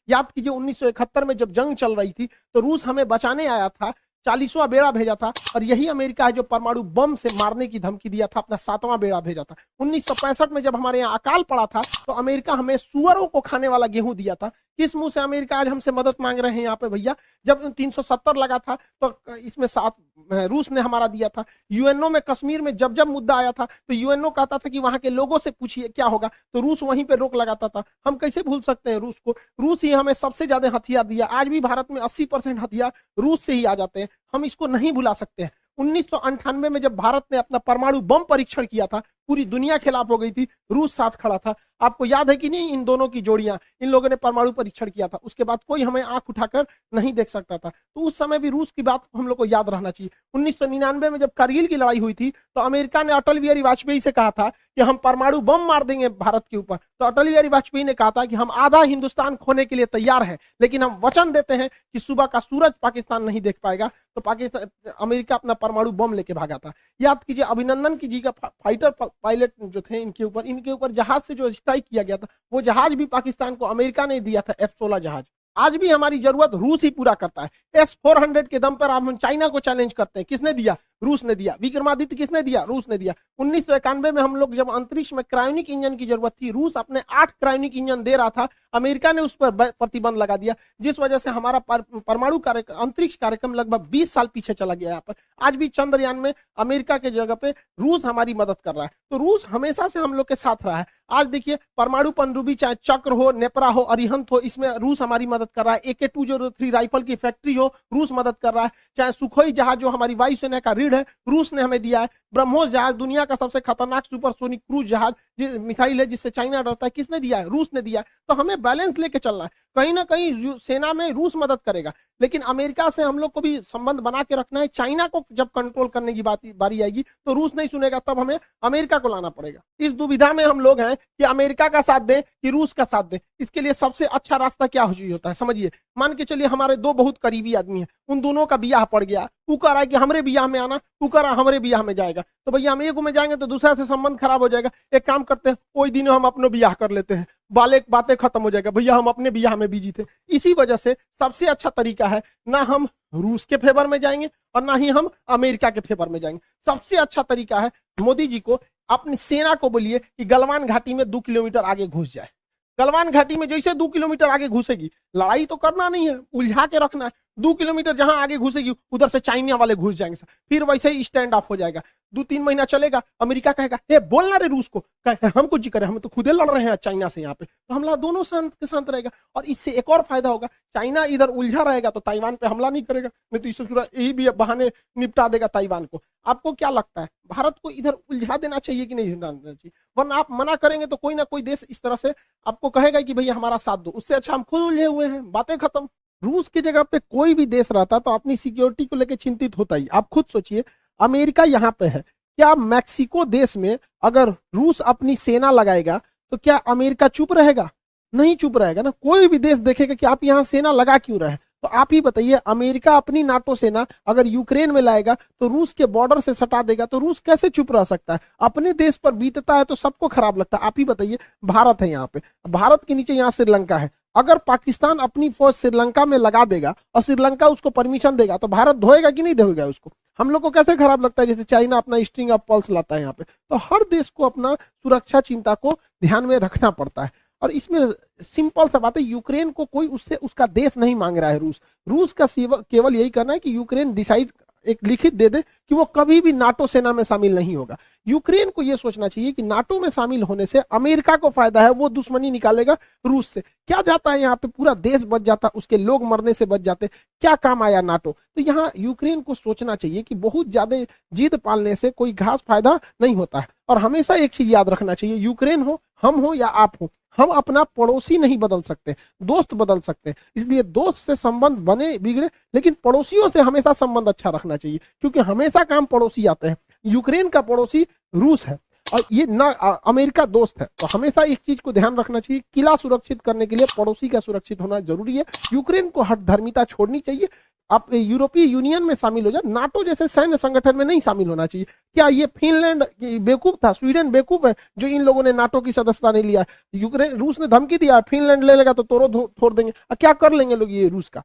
याद कीजिए 1971 में जब जंग चल रही थी तो रूस हमें बचाने आया था, 40वां बेड़ा भेजा था, और यही अमेरिका है जो परमाणु बम से मारने की धमकी दिया था, अपना 7वां बेड़ा भेजा था। 1965 में जब हमारे यहाँ अकाल पड़ा था तो अमेरिका हमें सुअरों को खाने वाला गेहूं दिया था। किस मुंह से अमेरिका आज हमसे मदद मांग रहे हैं यहाँ पे भैया? जब 370 लगा था तो इसमें 7 रूस ने हमारा दिया था। यूएनओ में कश्मीर में जब जब मुद्दा आया था तो यूएनओ कहता था कि वहां के लोगों से पूछिए क्या होगा, तो रूस वहीं पे रोक लगाता था। हम कैसे भूल सकते हैं रूस को? रूस ही हमें सबसे ज्यादा हथियार दिया। आज भी भारत में 80% हथियार रूस से ही आ जाते हैं, हम इसको नहीं भुला सकते हैं। 1998 में जब भारत ने अपना परमाणु बम परीक्षण किया था, पूरी दुनिया खिलाफ हो गई थी, रूस साथ खड़ा था। आपको याद है कि नहीं? इन दोनों की जोड़ियां, इन लोगों ने परमाणु परीक्षण किया था, उसके बाद कोई हमें आंख उठाकर नहीं देख सकता था। तो उस समय भी रूस की बात हम लोग को याद रहना चाहिए। 1999 में जब कारगिल की लड़ाई हुई थी तो अमेरिका ने अटल बिहारी वाजपेयी से कहा था कि हम परमाणु बम मार देंगे भारत के ऊपर। तो अटल बिहारी वाजपेयी ने कहा था कि हम आधा हिंदुस्तान खोने के लिए तैयार हैं, लेकिन हम वचन देते हैं कि सुबह का सूरज पाकिस्तान नहीं देख पाएगा। तो पाकिस्तान, अमेरिका अपना परमाणु बम लेके भागा था। याद कीजिए अभिनंदन की जी का फाइटर पायलट जो थे, इनके ऊपर जहाज से जो स्ट्राइक किया गया था, वो जहाज भी पाकिस्तान को अमेरिका ने दिया था, F-16 जहाज। आज भी हमारी जरूरत रूस ही पूरा करता है। S-400 के दम पर हम चाइना को चैलेंज करते हैं, किसने दिया? रूस ने दिया। विक्रमादित्य किसने दिया? रूस ने दिया। 1991 में हम लोग जब अंतरिक्ष में क्रायोनिक इंजन की जरूरत थी, रूस अपने 8 क्रायोनिक इंजन दे रहा था, अमेरिका ने उस पर प्रतिबंध लगा दिया, जिस वजह से हमारा परमाणु अंतरिक्ष कार्यक्रम लगभग 20 साल पीछे चला गया। यहाँ पर आज भी चंद्रयान में अमेरिका के जगह पे रूस हमारी मदद कर रहा है। तो रूस हमेशा से हम लोग के साथ रहा है। आज देखिए परमाणु पनडुब्बी, चाहे चक्र हो, नेपरा हो, अरिहंत हो, इसमें रूस हमारी मदद कर रहा है। AK-203 राइफल की फैक्ट्री हो, रूस मदद कर रहा है। चाहे सुखोई जहाज जो हमारी वायुसेना का रीढ़ है, रूस ने हमें दिया है। ब्रह्मोस जहाज, दुनिया का सबसे खतरनाक सुपरसोनिक क्रूज जहाज मिसाइल है जिससे चाइना डरता है, किसने दिया है? रूस ने दिया है। तो हमें बैलेंस लेके चलना है। कहीं ना कहीं सेना में रूस मदद करेगा, लेकिन अमेरिका से हम लोग को भी संबंध बना के रखना है। चाइना को जब कंट्रोल करने की बारी आएगी तो रूस नहीं सुनेगा, तब हमें अमेरिका को लाना पड़ेगा। इस दुविधा में हम लोग हैं कि अमेरिका का साथ दें कि रूस का साथ दें। इसके लिए सबसे अच्छा रास्ता क्या होता है समझिए। मान के चलिए हमारे 2 बहुत करीबी आदमी हैं, उन दोनों का बियाह पड़ गया, वो कह रहा है कि हमरे बियाह में आना, वो कह रहा है हमरे बियाह में जाएगा। तो भैया हम एक में जाएंगे तो दूसरा से संबंध खराब हो जाएगा। एक काम करते हैं, कोई दिन हम अपने बियाह कर लेते हैं, बातें खत्म हो जाएगा। भैया हम अपने बियाह में बिजी थे। इसी वजह से सबसे अच्छा तरीका है, ना हम रूस के फेवर में जाएंगे और ना ही हम अमेरिका के फेवर में जाएंगे। सबसे अच्छा तरीका है, मोदी जी को अपनी सेना को बोलिए कि गलवान घाटी में 2 किलोमीटर आगे घुस जाए। गलवान घाटी में जैसे 2 किलोमीटर आगे घुसेगी, लड़ाई तो करना नहीं है, उलझा के रखना है। 2 किलोमीटर जहां आगे घुसेगी उधर से चाइना वाले घुस जाएंगे, फिर वैसे ही स्टैंड ऑफ हो जाएगा। 2-3 महीना चलेगा, अमेरिका कहेगा ए बोलना रे रूस को, हमको जी करे, हम तो खुदे लड़ रहे हैं चाइना से यहाँ पे। तो हमला दोनों शांत के शांत रहेगा। और इससे एक और फायदा होगा, चाइना इधर उलझा रहेगा तो ताइवान पे हमला नहीं करेगा, नहीं तो इससे यही भी बहाने निपटा देगा ताइवान को। आपको क्या लगता है, भारत को इधर उलझा देना चाहिए कि नहीं देना चाहिए? वरना आप मना करेंगे तो कोई ना कोई देश इस तरह से आपको कहेगा कि भैया हमारा साथ दो। उससे अच्छा हम खुद उलझे हुए हैं, बातें खत्म। रूस की जगह पे कोई भी देश रहता तो अपनी सिक्योरिटी को लेकर चिंतित होता ही। आप खुद सोचिए, अमेरिका यहाँ पे है, क्या मैक्सिको देश में अगर रूस अपनी सेना लगाएगा तो क्या अमेरिका चुप रहेगा? नहीं चुप रहेगा ना। कोई भी देश देखेगा कि आप यहाँ सेना लगा क्यों रहे हैं। तो आप ही बताइए, अमेरिका अपनी नाटो सेना अगर यूक्रेन में लाएगा तो रूस के बॉर्डर से सटा देगा, तो रूस कैसे चुप रह सकता है? अपने देश पर बीतता है तो सबको खराब लगता है। आप ही बताइए, भारत है यहाँ पे, भारत के नीचे यहाँ श्रीलंका है। अगर पाकिस्तान अपनी फौज श्रीलंका में लगा देगा और श्रीलंका उसको परमिशन देगा तो भारत धोएगा कि नहीं धोएगा उसको? हम लोग को कैसे खराब लगता है जैसे चाइना अपना स्ट्रिंग ऑफ पल्स लाता है यहाँ पे। तो हर देश को अपना सुरक्षा चिंता को ध्यान में रखना पड़ता है। और इसमें सिंपल सा बात है, यूक्रेन को कोई उससे उसका देश नहीं मांग रहा है। रूस का केवल यही करना है कि यूक्रेन डिसाइड एक लिखित दे दे कि वो कभी भी नाटो सेना में शामिल नहीं होगा। यूक्रेन को यह सोचना चाहिए कि नाटो में शामिल होने से अमेरिका को फायदा है, वो दुश्मनी निकालेगा रूस से। क्या जाता है यहाँ पे, पूरा देश बच जाता, उसके लोग मरने से बच जाते, क्या काम आया नाटो? तो यहाँ यूक्रेन को सोचना चाहिए कि बहुत ज्यादा जिद पालने से कोई खास फायदा नहीं होता है। और हमेशा एक चीज याद रखना चाहिए, यूक्रेन हो, हम हो या आप हो, हम अपना पड़ोसी नहीं बदल सकते, दोस्त बदल सकते हैं। इसलिए दोस्त से संबंध बने बिगड़े, लेकिन पड़ोसियों से हमेशा संबंध अच्छा रखना चाहिए, क्योंकि हमेशा काम पड़ोसी आते हैं। यूक्रेन का पड़ोसी रूस है और ये ना अमेरिका दोस्त है। तो हमेशा एक चीज को ध्यान रखना चाहिए, किला सुरक्षित करने के लिए पड़ोसी का सुरक्षित होना जरूरी है। यूक्रेन को हठधर्मिता छोड़नी चाहिए, आप यूरोपीय यूनियन में शामिल हो जाए, नाटो जैसे सैन्य संगठन में नहीं शामिल होना चाहिए। क्या ये फिनलैंड बेवकूफ था, स्वीडन बेवकूफ है जो इन लोगों ने नाटो की सदस्यता नहीं लिया? यूक्रेन, रूस ने धमकी दिया फिनलैंड ले लेगा तो तोड़ देंगे। क्या कर लेंगे लोग ये रूस का?